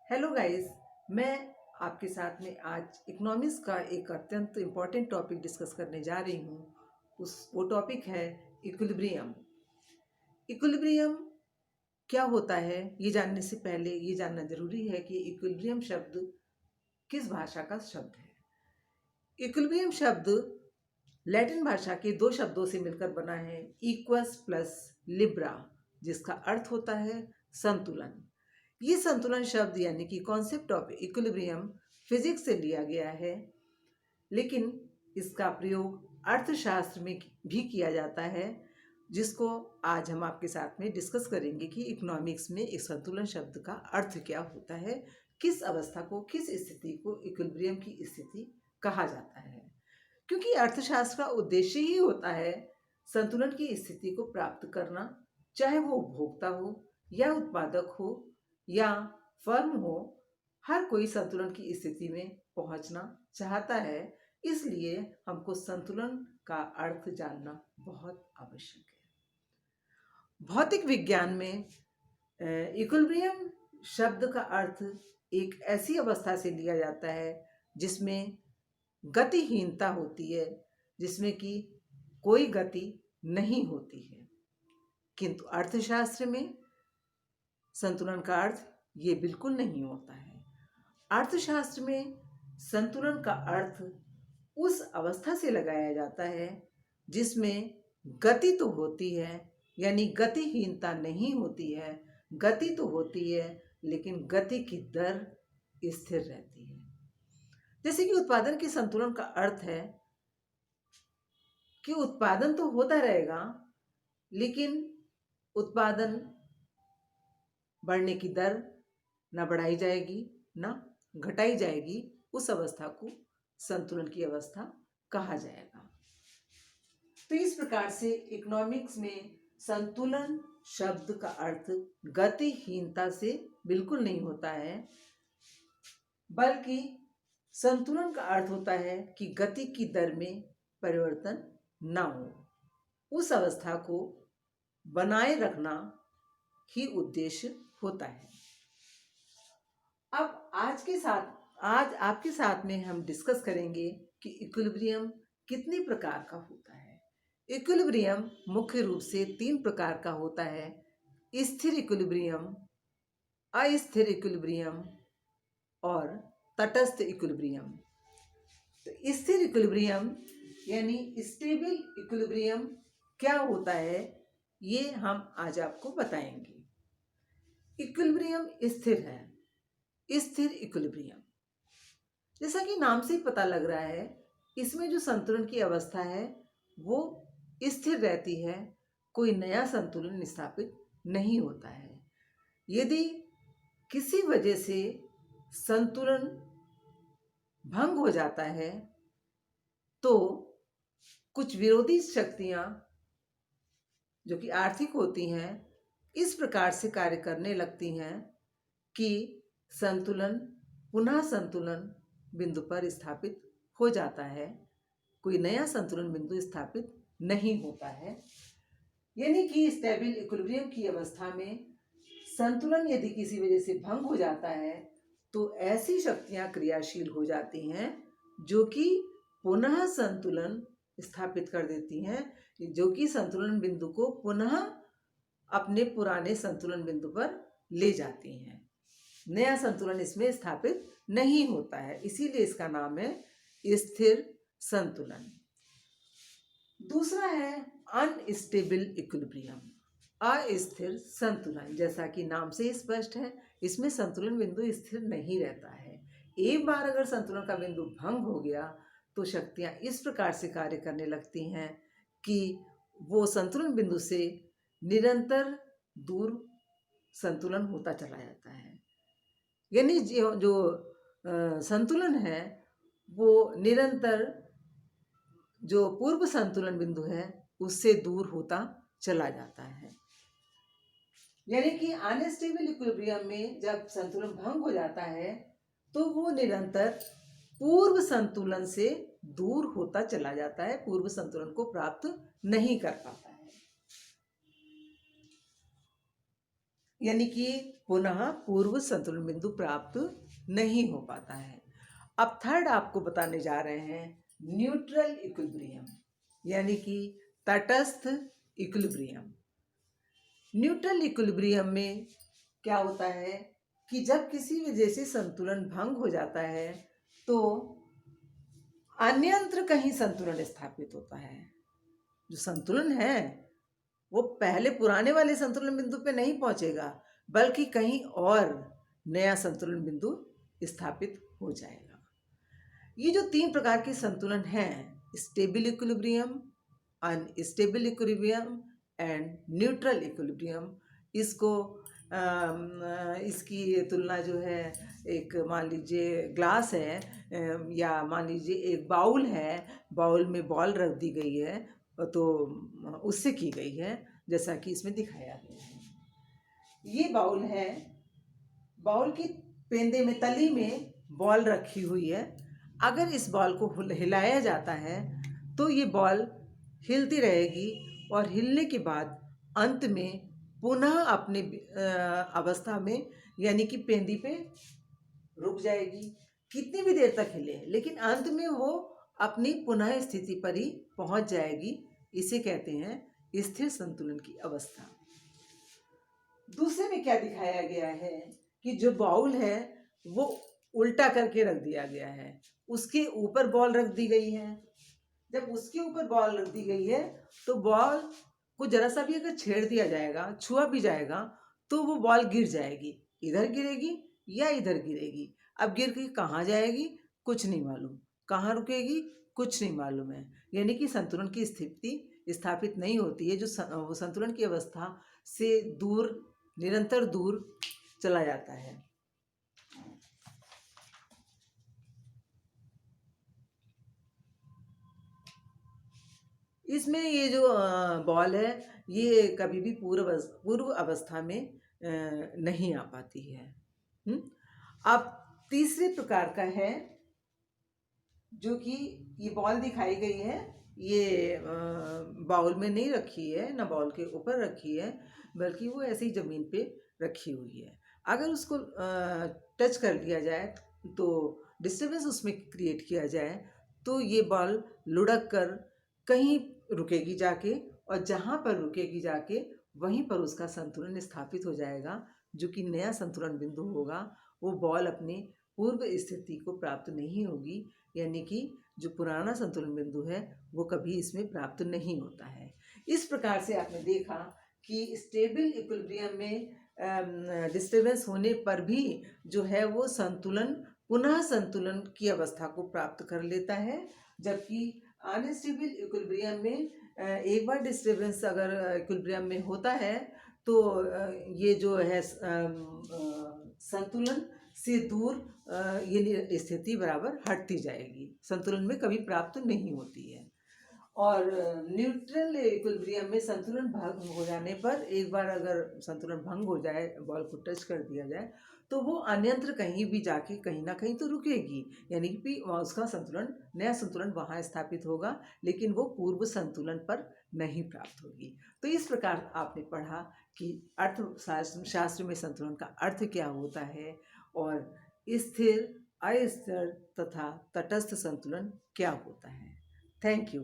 Hello guys. मैं आपके साथ में आज इकोनॉमिक्स का एक अत्यंत इम्पॉर्टेंट टॉपिक डिस्कस करने जा रही हूँ। वो टॉपिक है इक्विलिब्रियम। इक्विलिब्रियम क्या होता है, ये जानने से पहले ये जानना जरूरी है कि इक्विलिब्रियम शब्द किस भाषा का शब्द है। इक्विलिब्रियम शब्द लैटिन भाषा के दो शब्दों से मिलकर बना है, इक्वस प्लस लिब्रा, जिसका अर्थ होता है संतुलन। ये संतुलन शब्द यानी कि कॉन्सेप्ट ऑफ इक्विलिब्रियम फिजिक्स से लिया गया है, लेकिन इसका प्रयोग अर्थशास्त्र में भी किया जाता है, जिसको आज हम आपके साथ में डिस्कस करेंगे कि इकोनॉमिक्स में एक संतुलन शब्द का अर्थ क्या होता है, किस अवस्था को, किस स्थिति को इक्विलिब्रियम की स्थिति कहा जाता है। क्योंकि अर्थशास्त्र का उद्देश्य ही होता है संतुलन की स्थिति को प्राप्त करना, चाहे वो उपभोक्ता हो या उत्पादक हो या फर्म हो, हर कोई संतुलन की स्थिति में पहुंचना चाहता है। इसलिए हमको संतुलन का अर्थ जानना बहुत आवश्यक है। भौतिक विज्ञान में इक्विलिब्रियम शब्द का अर्थ एक ऐसी अवस्था से लिया जाता है जिसमें गतिहीनता होती है, जिसमें कि कोई गति नहीं होती है। किंतु अर्थशास्त्र में संतुलन का अर्थ ये बिल्कुल नहीं होता है। अर्थशास्त्र में संतुलन का अर्थ उस अवस्था से लगाया जाता है जिसमें गति तो होती है, यानी गतिहीनता नहीं होती है। गति तो होती है लेकिन गति की दर स्थिर रहती है। जैसे कि उत्पादन के संतुलन का अर्थ है कि उत्पादन तो होता रहेगा, लेकिन उत्पादन बढ़ने की दर न बढ़ाई जाएगी न घटाई जाएगी। उस अवस्था को संतुलन की अवस्था कहा जाएगा। तो इस प्रकार से इकोनॉमिक्स में संतुलन शब्द का अर्थ गतिहीनता से बिल्कुल नहीं होता है, बल्कि संतुलन का अर्थ होता है कि गति की दर में परिवर्तन ना हो। उस अवस्था को बनाए रखना ही उद्देश्य होता है। अब आज आपके साथ में हम डिस्कस करेंगे कि इक्विलिब्रियम कितने प्रकार का होता है। इक्विलिब्रियम मुख्य रूप से 3 प्रकार का होता है: स्थिर इक्विलिब्रियम, अस्थिर इक्विलिब्रियम और तटस्थ इक्विलिब्रियम। तो स्थिर इक्विलिब्रियम यानी स्टेबल इक्विलिब्रियम क्या होता है, ये हम आज आपको बताएंगे। इक्विलिब्रियम स्थिर है। स्थिर इक्विलिब्रियम, जैसा कि नाम से ही पता लग रहा है, इसमें जो संतुलन की अवस्था है वो स्थिर रहती है, कोई नया संतुलन स्थापित नहीं होता है। यदि किसी वजह से संतुलन भंग हो जाता है तो कुछ विरोधी शक्तियां जो कि आर्थिक होती हैं, इस प्रकार से कार्य करने लगती हैं कि पुनः संतुलन बिंदु पर स्थापित हो जाता है, कोई नया संतुलन बिंदु स्थापित नहीं होता है। यानी कि स्टेबल इक्विलिब्रियम की अवस्था में संतुलन यदि किसी वजह से भंग हो जाता है तो ऐसी शक्तियां क्रियाशील हो जाती हैं जो कि पुनः संतुलन स्थापित कर देती हैं, जो कि संतुलन बिंदु को पुनः अपने पुराने संतुलन बिंदु पर ले जाती हैं। नया संतुलन इसमें स्थापित नहीं होता है, इसीलिए इसका नाम है स्थिर संतुलन। दूसरा है अनस्टेबल इक्विलिब्रियम, अस्थिर संतुलन। जैसा कि नाम से स्पष्ट है, इसमें संतुलन बिंदु स्थिर नहीं रहता है। एक बार अगर संतुलन का बिंदु भंग हो गया तो शक्तियां इस प्रकार से कार्य करने लगती हैं कि वो संतुलन बिंदु से निरंतर दूर संतुलन होता चला जाता है। यानी जो संतुलन है वो निरंतर जो पूर्व संतुलन बिंदु है उससे दूर होता चला जाता है। यानी कि अनस्टेबल इक्विलिब्रियम में जब संतुलन भंग हो जाता है तो वो निरंतर पूर्व संतुलन से दूर होता चला जाता है, पूर्व संतुलन को प्राप्त नहीं कर पाता है। यानी कि पुनः पूर्व संतुलन बिंदु प्राप्त नहीं हो पाता है। अब थर्ड आपको बताने जा रहे हैं न्यूट्रल इक्विलिब्रियम, यानी कि तटस्थ इक्विलिब्रियम। न्यूट्रल इक्विलिब्रियम में क्या होता है कि जब किसी वजह से संतुलन भंग हो जाता है तो अन्यत्र कहीं संतुलन स्थापित होता है। जो संतुलन है वो पहले पुराने वाले संतुलन बिंदु पे नहीं पहुंचेगा, बल्कि कहीं और नया संतुलन बिंदु स्थापित हो जाएगा। ये जो 3 प्रकार के संतुलन हैं, stable equilibrium, unstable equilibrium and neutral equilibrium, इसको इसकी तुलना जो है एक मान लीजिए ग्लास है या मान लीजिए एक बाउल है, बाउल में बॉल रख दी गई है तो उससे की गई है, जैसा कि इसमें दिखाया गया है। ये बाउल है, बाउल की पेंदे में तली में बॉल रखी हुई है। अगर इस बॉल को हिलाया जाता है तो ये बॉल हिलती रहेगी और हिलने के बाद अंत में पुनः अपने अवस्था में यानी कि पेंदी पे रुक जाएगी। कितनी भी देर तक हिले लेकिन अंत में वो अपनी पुनः स्थिति पर ही पहुंच जाएगी। इसे कहते हैं स्थिर संतुलन की अवस्था। दूसरे में क्या दिखाया गया है कि जो बाउल है वो उल्टा करके रख दिया गया है, उसके ऊपर बॉल रख दी गई है। जब उसके ऊपर बॉल रख दी गई है तो बॉल को जरा सा भी अगर छेड़ दिया जाएगा, छुआ भी जाएगा तो वो बॉल गिर जाएगी, इधर गिरेगी या इधर गिरेगी। अब गिर के कहाँ जाएगी कुछ नहीं मालूम, कहाँ रुकेगी कुछ नहीं मालूम है। यानी कि संतुलन की स्थिति स्थापित नहीं होती है, जो वो संतुलन की अवस्था से दूर, निरंतर दूर चला जाता है। इसमें ये जो बॉल है ये कभी भी पूर्व अवस्था में नहीं आ पाती है। अब तीसरे प्रकार का है जो कि ये बॉल दिखाई गई है, ये बाउल में नहीं रखी है, ना बाउल के ऊपर रखी है, बल्कि वो ऐसे ही ज़मीन पे रखी हुई है। अगर उसको टच कर लिया जाए तो डिस्टर्बेंस उसमें क्रिएट किया जाए तो ये बॉल लुढ़क कर कहीं रुकेगी जाके, और जहाँ पर रुकेगी जाके वहीं पर उसका संतुलन स्थापित हो जाएगा, जो कि नया संतुलन बिंदु होगा। वो बॉल अपनी पूर्व स्थिति को प्राप्त नहीं होगी, यानी कि जो पुराना संतुलन बिंदु है वो कभी इसमें प्राप्त नहीं होता है। इस प्रकार से आपने देखा कि स्टेबल इक्विलिब्रियम में डिस्टर्बेंस होने पर भी जो है वो संतुलन पुनः संतुलन की अवस्था को प्राप्त कर लेता है, जबकि अनस्टेबल इक्विलिब्रियम में एक बार डिस्टर्बेंस अगर इक्विलिब्रियम में होता है तो ये जो है संतुलन से दूर ये स्थिति बराबर हटती जाएगी, संतुलन में कभी प्राप्त नहीं होती है। और न्यूट्रल इक्विलिब्रियम में संतुलन भंग हो जाने पर, एक बार अगर संतुलन भंग हो जाए, बॉल को टच कर दिया जाए तो वो अन्यत्र कहीं भी जाके कहीं ना कहीं तो रुकेगी, यानी कि उसका संतुलन, नया संतुलन वहाँ स्थापित होगा, लेकिन वो पूर्व संतुलन पर नहीं प्राप्त होगी। तो इस प्रकार आपने पढ़ा कि अर्थशास्त्र में संतुलन का अर्थ क्या होता है और स्थिर, अस्थिर तथा तटस्थ संतुलन क्या होता है। Thank you.